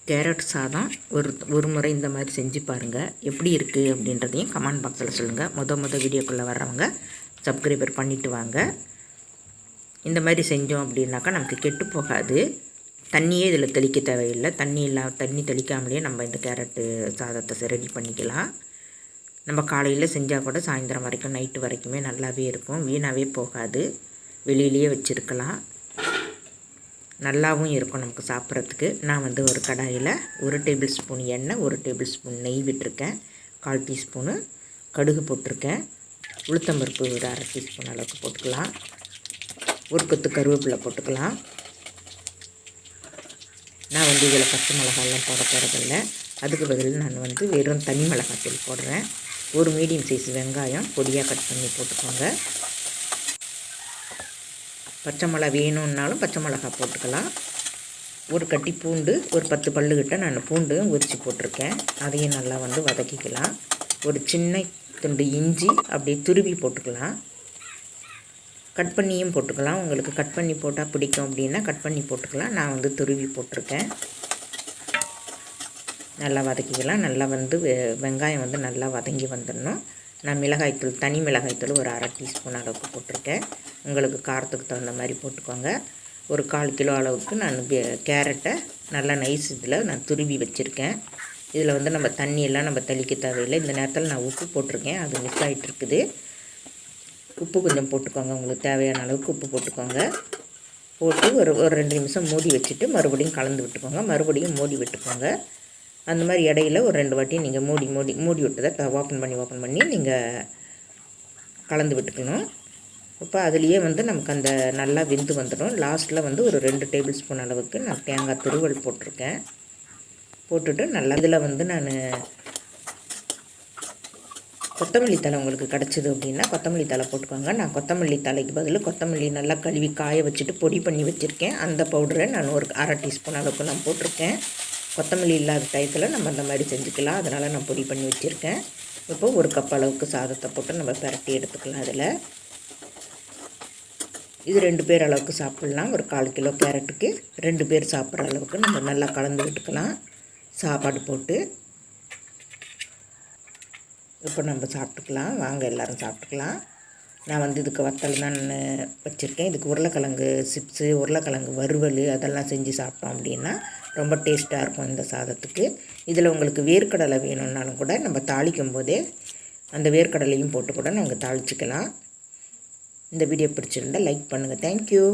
Carrot சாதம் ஒரு முறை இந்த மாதிரி செஞ்சு பாருங்கள். எப்படி இருக்குது அப்படின்றதையும் கமெண்ட் பாக்ஸில் சொல்லுங்கள். மொதல் வீடியோக்குள்ளே வர்றவங்க சப்ஸ்கிரைபர் பண்ணிவிட்டு வாங்க. இந்த மாதிரி செஞ்சோம் அப்படின்னாக்கா நமக்கு கெட்டு போகாது. தண்ணியே இதில் தெளிக்க தேவையில்லை. தண்ணி தெளிக்காமலேயே நம்ம இந்த கேரட்டு சாதத்தை ரெடி பண்ணிக்கலாம். நம்ம காலையில் செஞ்சால் கூட சாயந்தரம் வரைக்கும் நைட்டு வரைக்குமே நல்லாவே இருக்கும். வீணாகவே போகாது. வெளியிலேயே வச்சுருக்கலாம். நல்லாவும் இருக்கும் நமக்கு சாப்பிட்றதுக்கு. நான் ஒரு கடாயில் 1 டேபிள் ஸ்பூன் எண்ணெய், 1 டேபிள் ஸ்பூன் நெய் விட்டுருக்கேன். 1/4 டீஸ்பூனு கடுகு போட்டிருக்கேன். உளுத்தம்பருப்பு ஒரு 1/2 டீஸ்பூன் அளவுக்கு போட்டுக்கலாம். ஒரு கொத்து கருவேப்பிலை போட்டுக்கலாம். நான் இதில் பச்சை மிளகாயெல்லாம் போட போகிறதில்ல. அதுக்கு பதில் நான் வெறும் தனி மிளகாய்த்தூள் போடுறேன். ஒரு மீடியம் சைஸ் வெங்காயம் பொடியாக கட் பண்ணி போட்டுக்கோங்க. பச்சை மிளகா வேணும்னாலும் பச்சை மிளகா போட்டுக்கலாம். ஒரு கட்டி பூண்டு, ஒரு 10 பல்லுக்கிட்ட நான் பூண்டும் உரித்து போட்டிருக்கேன். அதையும் நல்லா வதக்கிக்கலாம். ஒரு சின்ன துண்டு இஞ்சி அப்படியே துருவி போட்டுக்கலாம். கட் பண்ணியும் போட்டுக்கலாம். உங்களுக்கு கட் பண்ணி போட்டால் பிடிக்கும் அப்படின்னா கட் பண்ணி போட்டுக்கலாம். நான் துருவி போட்டிருக்கேன். நல்லா வதக்கிக்கலாம். நல்லா வெங்காயம் நல்லா வதங்கி வந்துடணும். நான் மிளகாய்த்தூள், தனி மிளகாய்த்தூள் ஒரு 1/2 டீஸ்பூன் அளவுக்கு போட்டிருக்கேன். உங்களுக்கு காரத்துக்கு தகுந்த மாதிரி போட்டுக்கோங்க. ஒரு 1/4 கிலோ அளவுக்கு நான் கேரட்டை நல்லா நைஸ் இதில் நான் துருவி வச்சுருக்கேன். இதில் நம்ம தண்ணியெல்லாம் நம்ம தெளிக்க தேவையில்லை. இந்த நேரத்தில் நான் உப்பு போட்டிருக்கேன். அது மிஸ் ஆகிட்டுருக்குது. உப்பு கொஞ்சம் போட்டுக்கோங்க. உங்களுக்கு தேவையான அளவுக்கு உப்பு போட்டுக்கோங்க. போட்டு ஒரு 2 நிமிஷம் மூடி வச்சுட்டு மறுபடியும் கலந்து விட்டுக்கோங்க. மறுபடியும் மூடி விட்டுக்கோங்க. அந்த மாதிரி இடையில ஒரு 2 வாட்டி நீங்கள் மூடி விட்டதை ஓப்பன் பண்ணி நீங்கள் கலந்து விட்டுக்கணும். இப்போ அதுலேயே நமக்கு அந்த நல்லா வெந்து வந்துடும். லாஸ்ட்டில் ஒரு 2 டேபிள் ஸ்பூன் அளவுக்கு நான் தேங்காய் துருவல் போட்டிருக்கேன். போட்டுட்டு நல்லா இதில் நான் கொத்தமல்லி தழை உங்களுக்கு கிடச்சிது அப்படின்னா கொத்தமல்லி தழை போட்டுக்கோங்க. நான் கொத்தமல்லி தலைக்கு பதில் கொத்தமல்லி நல்லா கழுவி காய வச்சுட்டு பொடி பண்ணி வச்சுருக்கேன். அந்த பவுடரை நான் ஒரு 1/2 டீஸ்பூன் அளவுக்கு நான் போட்டிருக்கேன். கொத்தமல்லி இல்லாத டயத்தில் நம்ம அந்த மாதிரி செஞ்சுக்கலாம். அதனால் நான் பொடி பண்ணி வச்சுருக்கேன். இப்போ 1 கப் அளவுக்கு சாதத்தை போட்டு நம்ம பிரட்டி எடுத்துக்கலாம். அதில் இது 2 பேர் அளவுக்கு சாப்பிட்லாம். ஒரு 1/4 கிலோ கேரட்டுக்கு 2 பேர் சாப்பிட்ற அளவுக்கு நம்ம நல்லா கலந்து விட்டுக்கலாம். சாப்பாடு போட்டு இப்போ நம்ம சாப்பிட்டுக்கலாம். வாங்க எல்லோரும் சாப்பிட்டுக்கலாம். நான் இதுக்கு வத்தல் தான் வச்சுருக்கேன். இதுக்கு உருளைக்கிழங்கு சிப்ஸு, உருளைக்கிழங்கு வறுவல் அதெல்லாம் செஞ்சு சாப்பிட்டோம் அப்படின்னா ரொம்ப டேஸ்ட்டாக இருக்கும் இந்த சாதத்துக்கு. இதில் உங்களுக்கு வேர்க்கடலை வேணும்னாலும் கூட நம்ம தாளிக்கும் போதே அந்த வேர்க்கடலையும் போட்டு கூட நாங்கள் தாளிச்சிக்கலாம். இந்த வீடியோ பிடிச்சிருந்தால் லைக் பண்ணுங்கள். தேங்க்யூ.